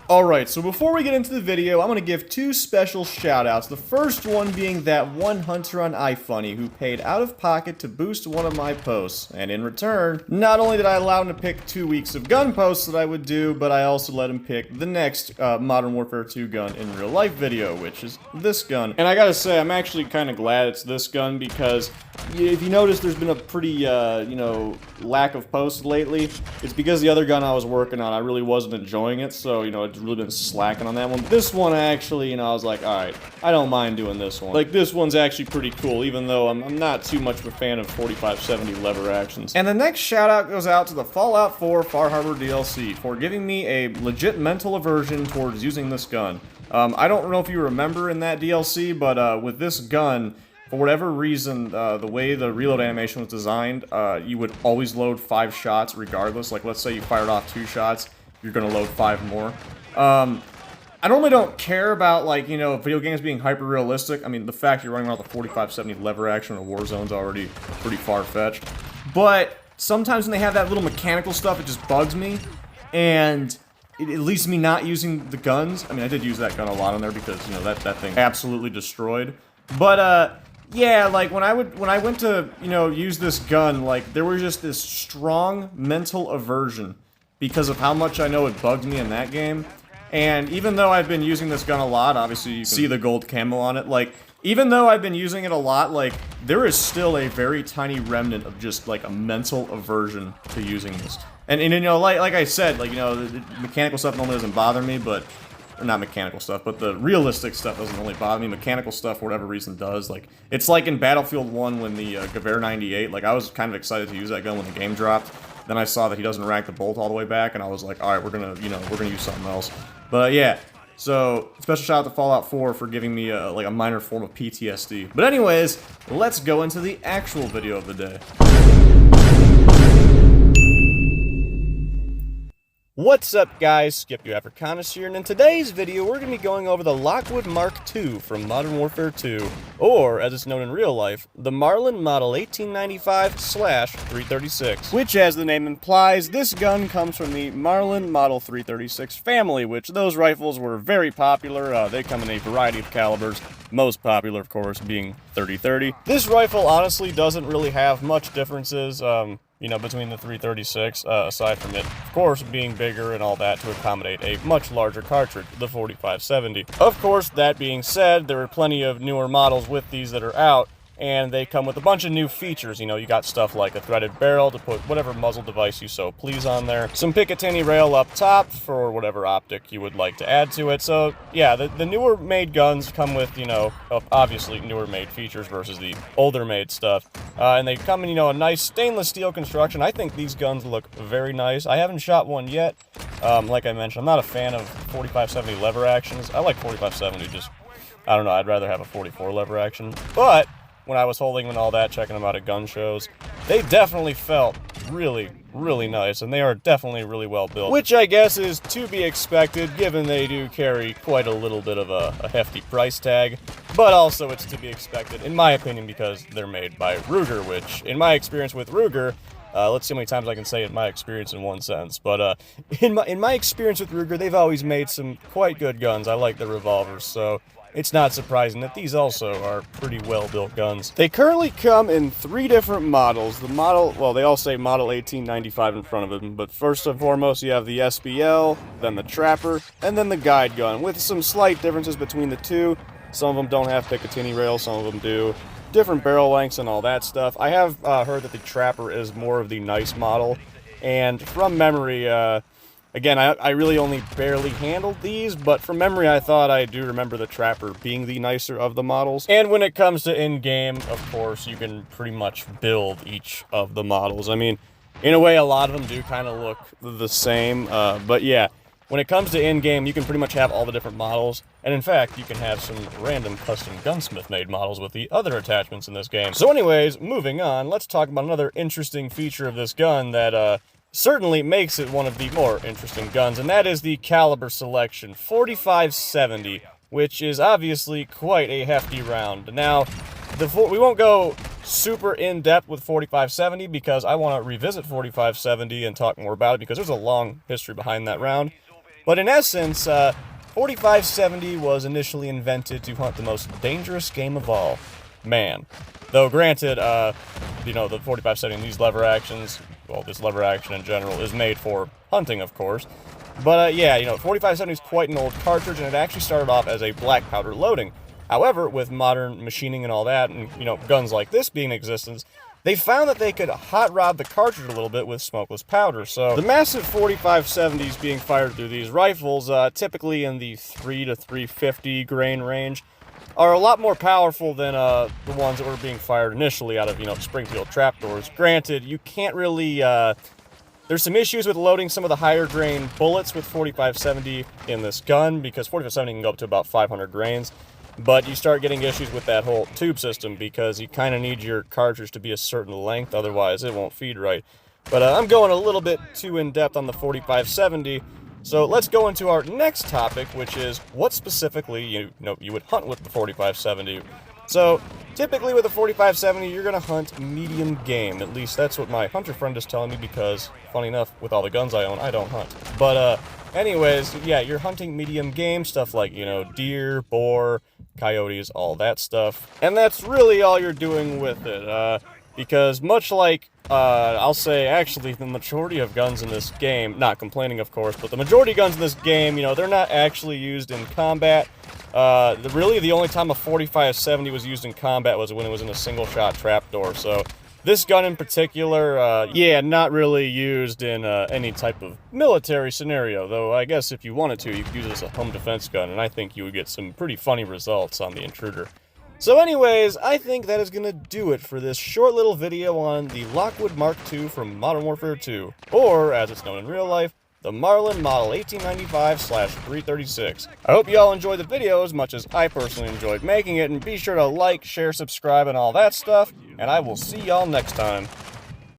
Alright, so before we get into the video, I'm going to give two special shoutouts. The first one being that one hunter on iFunny who paid out of pocket to boost one of my posts. And in return, not only did I allow him to pick 2 weeks of gun posts that I would do, but I also let him pick the next Modern Warfare 2 gun in real life video, which is this gun. And I gotta say, I'm actually kind of glad it's this gun because if you notice, there's been a pretty, lack of posts lately. It's because the other gun I was working on, I really wasn't enjoying it, so, it's really been slacking on that one. This one, actually, I was like, alright, I don't mind doing this one. Like, this one's actually pretty cool, even though I'm not too much of a fan of 4570 lever actions. And the next shout out goes out to the Fallout 4 Far Harbor DLC for giving me a legit mental aversion towards using this gun. I don't know if you remember in that DLC, but with this gun, for whatever reason, the way the reload animation was designed, you would always load 5 shots regardless. Like, let's say you fired off 2 shots, you're gonna load 5 more. I normally don't care about, like, video games being hyper-realistic. I mean, the fact you're running around with a 4570 lever action in a Warzone's already pretty far-fetched. But sometimes when they have that little mechanical stuff, it just bugs me. And it leaves me not using the guns. I mean, I did use that gun a lot on there because, that thing absolutely destroyed. But, yeah, like, when I went to, use this gun, like, there was just this strong mental aversion because of how much I know it bugged me in that game. And even though I've been using this gun a lot, obviously you can see the gold camo on it, like, even though I've been using it a lot, like, there is still a very tiny remnant of just, like, a mental aversion to using this. And like I said, like, the mechanical stuff normally doesn't bother me, but, or not mechanical stuff, but the realistic stuff doesn't really bother me. Mechanical stuff, for whatever reason, does. Like, it's like in Battlefield 1 when the Gewehr 98, like, I was kind of excited to use that gun when the game dropped. Then I saw that he doesn't rack the bolt all the way back, and I was like, alright, we're gonna use something else. But yeah, so, special shout out to Fallout 4 for giving me, like, a minor form of PTSD. But anyways, let's go into the actual video of the day. What's up, guys? Skip You After Connoisseur, and in today's video, we're going to be going over the Lockwood Mk2 from Modern Warfare 2, or, as it's known in real life, the Marlin Model 1895/336, which, as the name implies, this gun comes from the Marlin Model 336 family, which those rifles were very popular. They come in a variety of calibers, most popular, of course, being 30-30. This rifle, honestly, doesn't really have much differences, between the 336, aside from it, of course, being bigger and all that to accommodate a much larger cartridge, the 4570. Of course, that being said, there are plenty of newer models with these that are out, and they come with a bunch of new features. You got stuff like a threaded barrel to put whatever muzzle device you so please on there, some Picatinny rail up top for whatever optic you would like to add to it. So, yeah, the newer made guns come with, obviously newer made features versus the older made stuff. And they come in, a nice stainless steel construction. I think these guns look very nice. I haven't shot one yet. Like I mentioned, I'm not a fan of 4570 lever actions. I like 4570, just, I don't know, I'd rather have a 44 lever action. But when I was holding and all that, checking them out at gun shows, they definitely felt really, really nice, and they are definitely really well built. Which I guess is to be expected, given they do carry quite a little bit of a hefty price tag. But also it's to be expected, in my opinion, because they're made by Ruger, which, in my experience with Ruger, let's see how many times I can say in my experience in one sentence, but in my experience with Ruger, they've always made some quite good guns. I like the revolvers, so it's not surprising that these also are pretty well-built guns. They currently come in 3 different models. The model, well, they all say Model 1895 in front of them, but first and foremost, you have the SBL, then the Trapper, and then the Guide Gun, with some slight differences between the two. Some of them don't have Picatinny rails, some of them do. Different barrel lengths and all that stuff. I have heard that the Trapper is more of the nice model, and from memory, again, I really only barely handled these, but from memory I thought I do remember the Trapper being the nicer of the models. And when it comes to in-game, of course, you can pretty much build each of the models. I mean, in a way, a lot of them do kind of look the same, but yeah, when it comes to in-game, you can pretty much have all the different models, and in fact, you can have some random custom gunsmith-made models with the other attachments in this game. So anyways, moving on, let's talk about another interesting feature of this gun that, certainly makes it one of the more interesting guns, and that is the caliber selection, 4570, which is obviously quite a hefty round. Now, we won't go super in-depth with 4570 because I want to revisit 4570 and talk more about it because there's a long history behind that round. But in essence, 4570 was initially invented to hunt the most dangerous game of all, man. Though granted, you know, the 4570 and these lever actions, well, this lever action in general, is made for hunting, of course. But yeah, you know, 4570 is quite an old cartridge, and it actually started off as a black powder loading. However, with modern machining and all that, and, you know, guns like this being in existence, they found that they could hot rod the cartridge a little bit with smokeless powder. So the massive 4570s being fired through these rifles, typically in the 3 to 350 grain range, are a lot more powerful than the ones that were being fired initially out of, you know, Springfield trapdoors. Granted, you can't really, there's some issues with loading some of the higher grain bullets with 4570 in this gun, because 4570 can go up to about 500 grains. But you start getting issues with that whole tube system, because you kind of need your cartridge to be a certain length, otherwise it won't feed right. But I'm going a little bit too in-depth on the 4570, so let's go into our next topic, which is what specifically you would hunt with the 4570. So typically with a 4570, you're going to hunt medium game. At least that's what my hunter friend is telling me, because, funny enough, with all the guns I own, I don't hunt. But anyways, yeah, you're hunting medium game, stuff like, you know, deer, boar, coyotes, all that stuff. And that's really all you're doing with it, because much like, I'll say, actually, the majority of guns in this game, not complaining of course, but the majority of guns in this game, you know, they're not actually used in combat. Really the only time a 4570 was used in combat was when it was in a single-shot trapdoor, so this gun in particular, yeah, not really used in any type of military scenario, though I guess if you wanted to, you could use it as a home defense gun, and I think you would get some pretty funny results on the intruder. So anyways, I think that is going to do it for this short little video on the Lockwood Mk2 from Modern Warfare 2, or, as it's known in real life, the Marlin Model 1895/336. I hope you all enjoyed the video as much as I personally enjoyed making it, and be sure to like, share, subscribe, and all that stuff, and I will see y'all next time.